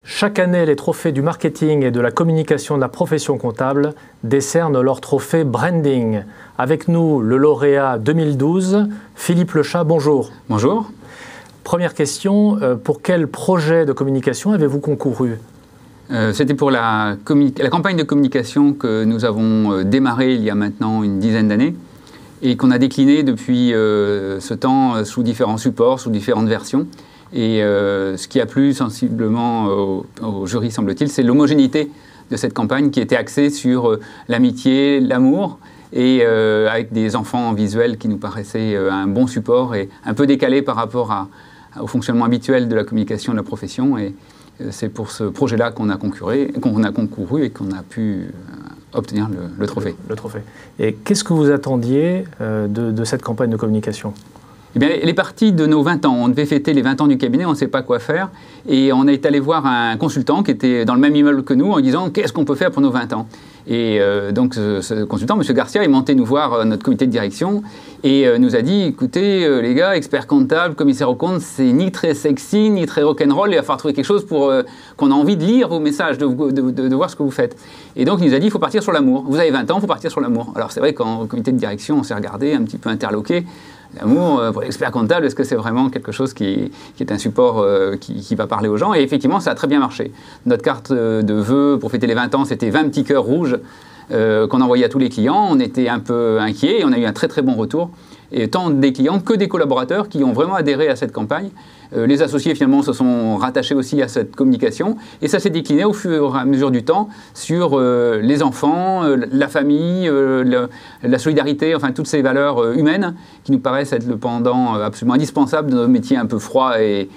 Chaque année, les trophées du marketing et de la communication de la profession comptable décernent leur trophée branding. Avec nous, le lauréat 2012, Philippe Lechat, bonjour. Bonjour. Première question, pour quel projet de communication avez-vous concouru ? C'était pour la campagne de communication que nous avons démarrée il y a maintenant une dizaine d'années et qu'on a déclinée depuis ce temps sous différents supports, sous différentes versions. Et ce qui a plu sensiblement au jury, semble-t-il, c'est l'homogénéité de cette campagne qui était axée sur l'amitié, l'amour, et avec des enfants visuels qui nous paraissaient un bon support et un peu décalé par rapport au fonctionnement habituel de la communication de la profession. Et c'est pour ce projet-là qu'on a concouru et qu'on a pu obtenir le trophée. Le trophée. Et qu'est-ce que vous attendiez de cette campagne de communication ? Eh bien, elle est partie de nos 20 ans. On devait fêter les 20 ans du cabinet, on ne sait pas quoi faire. Et on est allé voir un consultant qui était dans le même immeuble que nous en disant « Qu'est-ce qu'on peut faire pour nos 20 ans ?» Et donc, ce consultant, M. Garcia, est monté nous voir notre comité de direction et nous a dit « Écoutez, les gars, experts comptables, commissaires aux comptes, c'est ni très sexy, ni très rock'n'roll. Il va falloir trouver quelque chose pour qu'on a envie de lire vos messages, de voir ce que vous faites. » Et donc, il nous a dit « Il faut partir sur l'amour. Vous avez 20 ans, il faut partir sur l'amour. » Alors, c'est vrai qu'en comité de direction, on s'est regardé un petit peu interloqué. L'amour, pour l'expert comptable, est-ce que c'est vraiment quelque chose qui est un support qui va parler aux gens? Et effectivement, ça a très bien marché. Notre carte de vœux pour fêter les 20 ans, c'était 20 petits cœurs rouges qu'on envoyait à tous les clients. On était un peu inquiets et on a eu un très très bon retour. Et tant des clients que des collaborateurs qui ont vraiment adhéré à cette campagne. Les associés, finalement, se sont rattachés aussi à cette communication. Et ça s'est décliné au fur et à mesure du temps sur les enfants, la famille, la solidarité, enfin toutes ces valeurs humaines qui nous paraissent être le pendant absolument indispensable de nos métiers un peu froids et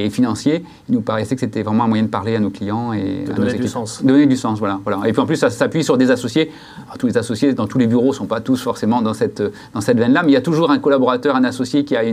financiers. Il nous paraissait que c'était vraiment un moyen de parler à nos clients et de donner du sens. Donner du sens, voilà. Et puis en plus, ça s'appuie sur des associés. Alors, tous les associés dans tous les bureaux ne sont pas tous forcément dans cette veine-là, mais il y a toujours un collaborateur, un associé qui a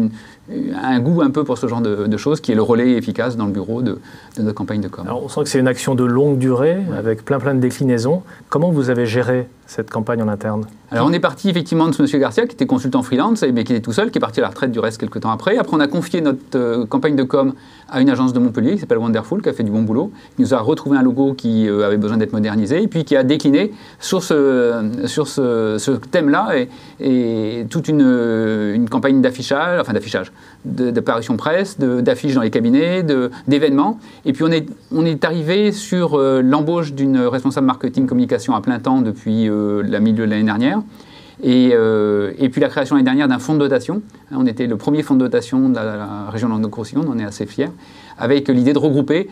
un goût un peu pour ce genre de choses, qui est le relais efficace dans le bureau de notre campagne de com. Alors, on sent que c'est une action de longue durée, avec plein de déclinaisons. Comment vous avez géré cette campagne en interne? Alors, on est parti effectivement de ce monsieur Garcia, qui était consultant freelance, mais qui était tout seul, qui est parti à la retraite du reste quelques temps après. Après, on a confié notre campagne de com à une agence de Montpellier qui s'appelle Wonderful, qui a fait du bon boulot, qui nous a retrouvé un logo qui avait besoin d'être modernisé, et puis qui a décliné sur ce thème-là et toute une campagne d'affichage, d'apparition presse, d'affiches dans les cabinets, d'événements. Et puis on est arrivé sur l'embauche d'une responsable marketing communication à plein temps depuis la milieu de l'année dernière. Et puis la création l'année dernière d'un fonds de dotation. On était le premier fonds de dotation de la région Languedoc-Roussillon, on en est assez fiers, avec l'idée de regrouper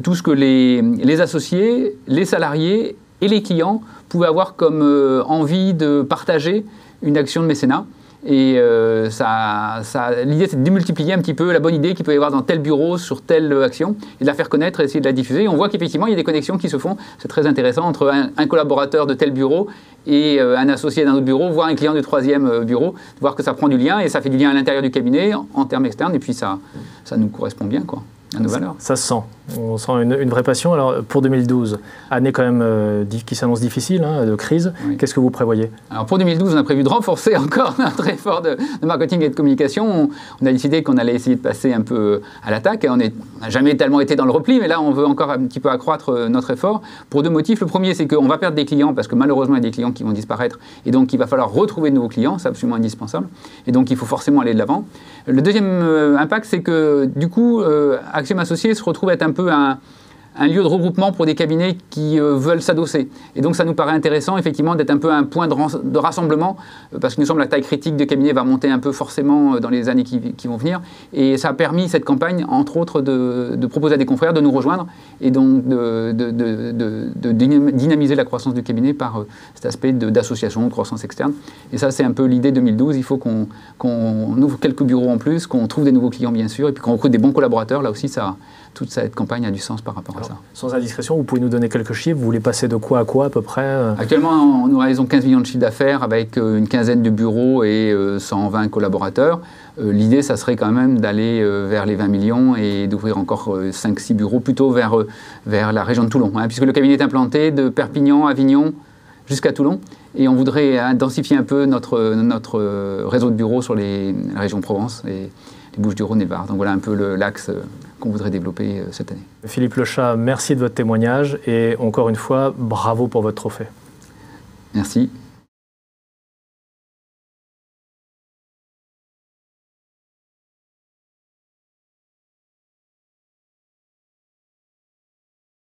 tout ce que les associés, les salariés et les clients pouvaient avoir comme envie de partager une action de mécénat. Et l'idée, c'est de démultiplier un petit peu la bonne idée qu'il peut y avoir dans tel bureau, sur telle action, et de la faire connaître et essayer de la diffuser. Et on voit qu'effectivement, il y a des connexions qui se font, c'est très intéressant, entre un collaborateur de tel bureau et un associé d'un autre bureau, voire un client du troisième bureau, de voir que ça prend du lien, et ça fait du lien à l'intérieur du cabinet, en termes externes, et puis ça nous correspond bien, quoi, à nos valeurs. Ça se sent. On sent une vraie passion. Alors, pour 2012, année quand même qui s'annonce difficile, de crise, oui. Qu'est-ce que vous prévoyez? Alors, pour 2012, on a prévu de renforcer encore notre effort de marketing et de communication. On a décidé qu'on allait essayer de passer un peu à l'attaque. On n'a jamais tellement été dans le repli, mais là, on veut encore un petit peu accroître notre effort pour deux motifs. Le premier, c'est qu'on va perdre des clients, parce que malheureusement, il y a des clients qui vont disparaître, et donc il va falloir retrouver de nouveaux clients, c'est absolument indispensable, et donc il faut forcément aller de l'avant. Le deuxième impact, c'est que du coup, Axiom Associés se retrouve être un peu un lieu de regroupement pour des cabinets qui veulent s'adosser. Et donc ça nous paraît intéressant effectivement d'être un peu un point de rassemblement, parce que nous sommes la taille critique de cabinet va monter un peu forcément dans les années qui vont venir. Et ça a permis cette campagne, entre autres, de proposer à des confrères de nous rejoindre et donc de dynamiser la croissance du cabinet par cet aspect d'association, de croissance externe. Et ça, c'est un peu l'idée 2012. Il faut qu'on ouvre quelques bureaux en plus, qu'on trouve des nouveaux clients bien sûr, et puis qu'on recrute des bons collaborateurs. Là aussi, toute cette campagne a du sens par rapport à ça. Sans indiscrétion, vous pouvez nous donner quelques chiffres? Vous voulez passer de quoi à quoi à peu près? Actuellement, nous réalisons 15 millions de chiffre d'affaires avec une quinzaine de bureaux et 120 collaborateurs. L'idée, ça serait quand même d'aller vers les 20 millions et d'ouvrir encore 5-6 bureaux plutôt vers la région de Toulon, puisque le cabinet est implanté de Perpignan, Avignon jusqu'à Toulon. Et on voudrait densifier un peu notre réseau de bureaux sur la région Provence et les Bouches-du-Rhône et le Var. Donc voilà un peu l'axe qu'on voudrait développer cette année. Philippe Lechat, merci de votre témoignage et encore une fois, bravo pour votre trophée. Merci.